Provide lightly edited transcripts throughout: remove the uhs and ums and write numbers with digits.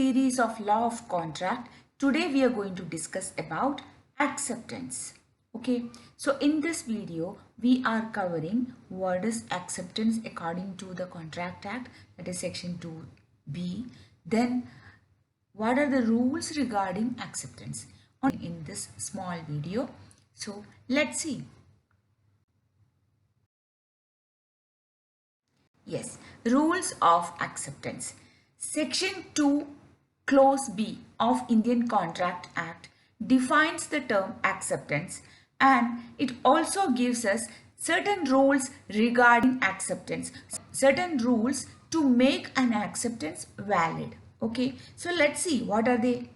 series of law of contract. Today we are going to discuss about acceptance. Okay, so in this video we are covering what is acceptance according to the Contract Act, that is section 2B. Then what are the rules regarding acceptance in this small video. So let's see. Yes, rules of acceptance. Section 2 Clause B of Indian Contract Act defines the term acceptance, and it also gives us certain rules regarding acceptance, certain rules to make an acceptance valid. Okay, so let's see what are they.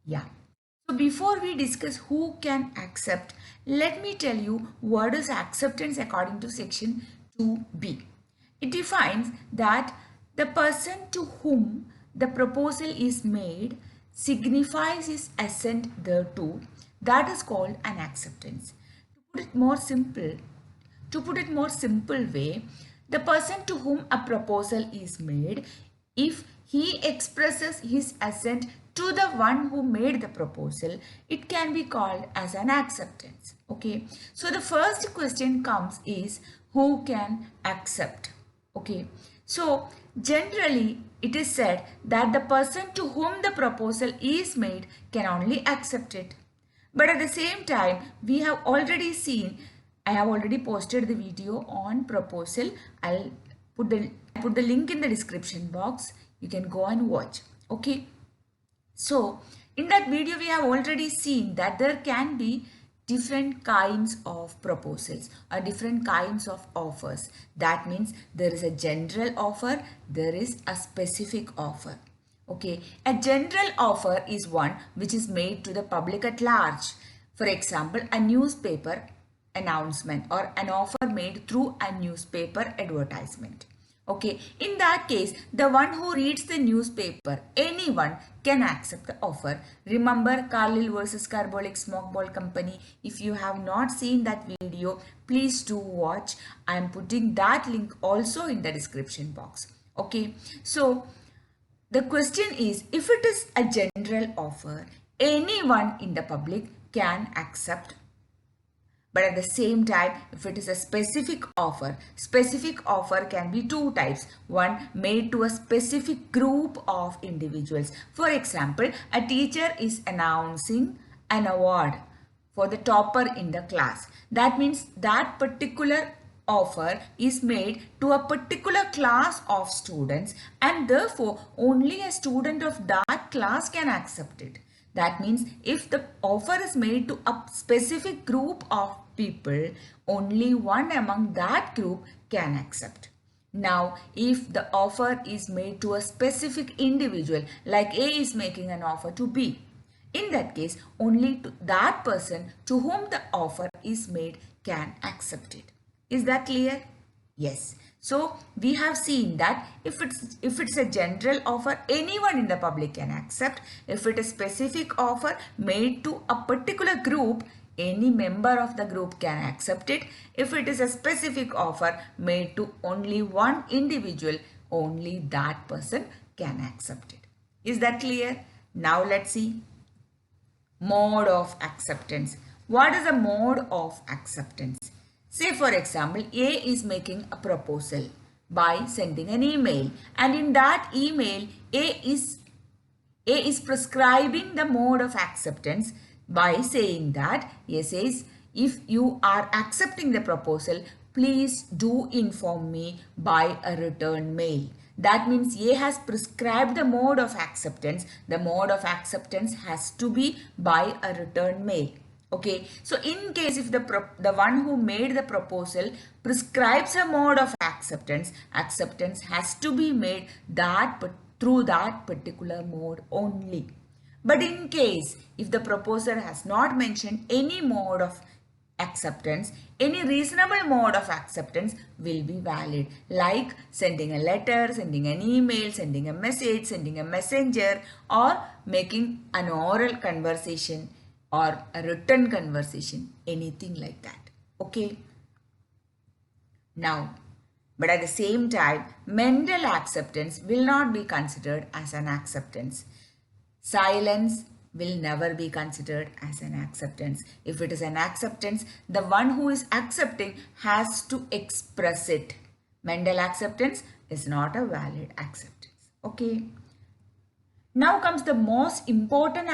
Yeah. So before we discuss who can accept, let me tell you what is acceptance according to section 2B. It defines that the person to whom the proposal is made signifies his assent thereto. That is called an acceptance. To put it more simple way, the person to whom a proposal is made, if he expresses his assent to the one who made the proposal, it can be called as an acceptance. Okay, so the first question comes is who can accept. Okay, so generally it is said that the person to whom the proposal is made can only accept it. But at the same time, we have already seen, I have already posted the video on proposal. I'll put the link in the description box. You can go and watch. Okay. So in that video, we have already seen that there can be different kinds of proposals or different kinds of offers. That means there is a general offer, there is a specific offer. Okay, a general offer is one which is made to the public at large. For example, a newspaper announcement or an offer made through a newspaper advertisement. Okay, in that case, the one who reads the newspaper, anyone can accept the offer. Remember Carlyle versus Carbolic Smoke Ball Company. If you have not seen that video, please do watch. I am putting that link also in the description box. Okay, so the question is, if it is a general offer, anyone in the public can accept. But at the same time, if it is a specific offer can be two types. One made to a specific group of individuals. For example, a teacher is announcing an award for the topper in the class. That means that particular offer is made to a particular class of students, and therefore only a student of that class can accept it. That means if the offer is made to a specific group of people, only one among that group can accept. Now, if the offer is made to a specific individual, like A is making an offer to B, in that case, only to that person to whom the offer is made can accept it. Is that clear? Yes. So we have seen that if it's a general offer, anyone in the public can accept. If it is specific offer made to a particular group, any member of the group can accept it. If it is a specific offer made to only one individual, only that person can accept it. Is that clear? Now let's see. Mode of acceptance. What is a mode of acceptance? Say for example, A is making a proposal by sending an email, and in that email A is prescribing the mode of acceptance by saying that A says, if you are accepting the proposal, please do inform me by a return mail. That means A has prescribed the mode of acceptance. The mode of acceptance has to be by a return mail. Okay, so in case if the one who made the proposal prescribes a mode of acceptance, acceptance has to be made through that particular mode only. But in case if the proposer has not mentioned any mode of acceptance, any reasonable mode of acceptance will be valid, like sending a letter, sending an email, sending a message, sending a messenger, or making an oral conversation or a written conversation, anything like that. Okay. Now, But at the same time, mental acceptance will not be considered as an acceptance. Silence will never be considered as an acceptance. If it is an acceptance, the one who is accepting has to express it. Mental acceptance is not a valid acceptance. Okay. Now comes the most important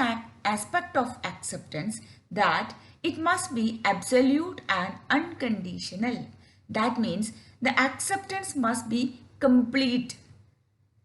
aspect of acceptance, that it must be absolute and unconditional. That means the acceptance must be complete.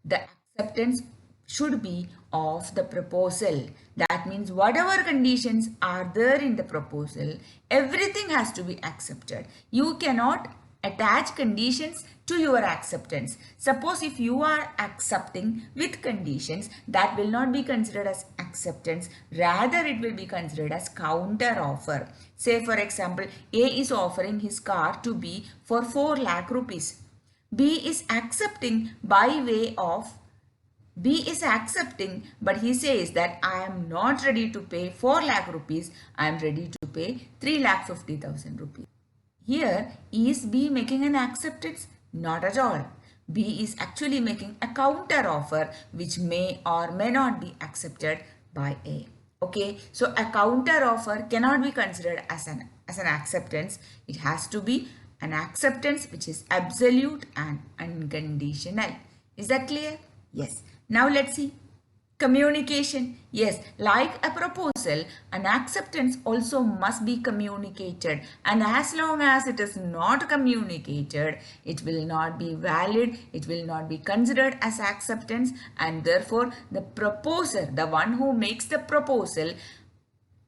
The acceptance should be of the proposal. That means whatever conditions are there in the proposal, everything has to be accepted. You cannot attach conditions to your acceptance. Suppose if you are accepting with conditions, that will not be considered as acceptance. Rather, it will be considered as counter offer. Say for example, A is offering his car to B for 4 lakh rupees. B is accepting but he says that I am not ready to pay 4 lakh rupees. I am ready to pay 3,50,000 rupees. Here, is B making an acceptance? Not at all. B is actually making a counter offer which may or may not be accepted by A. Okay, so a counter offer cannot be considered as an acceptance. It has to be an acceptance which is absolute and unconditional. Is that clear? Yes. Now let's see. Communication. Yes, like a proposal, an acceptance also must be communicated. And as long as it is not communicated, it will not be valid. It will not be considered as acceptance. And therefore, the proposer, the one who makes the proposal,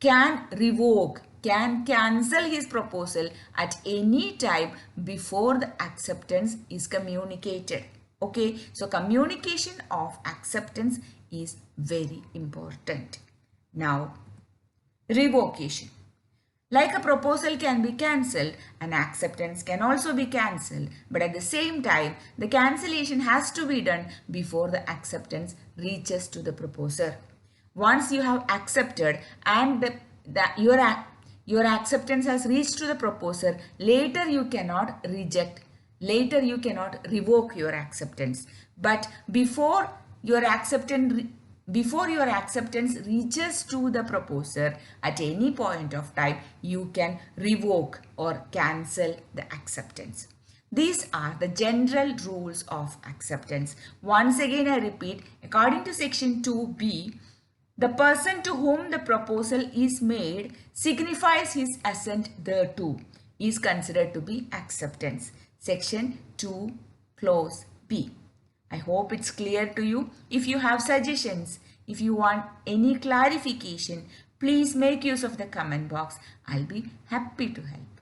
can revoke, can cancel his proposal at any time before the acceptance is communicated. Okay, so communication of acceptance is very important. Now, revocation. Like a proposal can be cancelled, an acceptance can also be cancelled, but at the same time, the cancellation has to be done before the acceptance reaches to the proposer. Once you have accepted and your acceptance has reached to the proposer, later you cannot reject, later you cannot revoke your acceptance. But before your acceptance reaches to the proposer, at any point of time, you can revoke or cancel the acceptance. These are the general rules of acceptance. Once again, I repeat, according to section 2b, the person to whom the proposal is made signifies his assent thereto is considered to be acceptance. Section 2, clause B. I hope it's clear to you. If you have suggestions, if you want any clarification, please make use of the comment box. I'll be happy to help.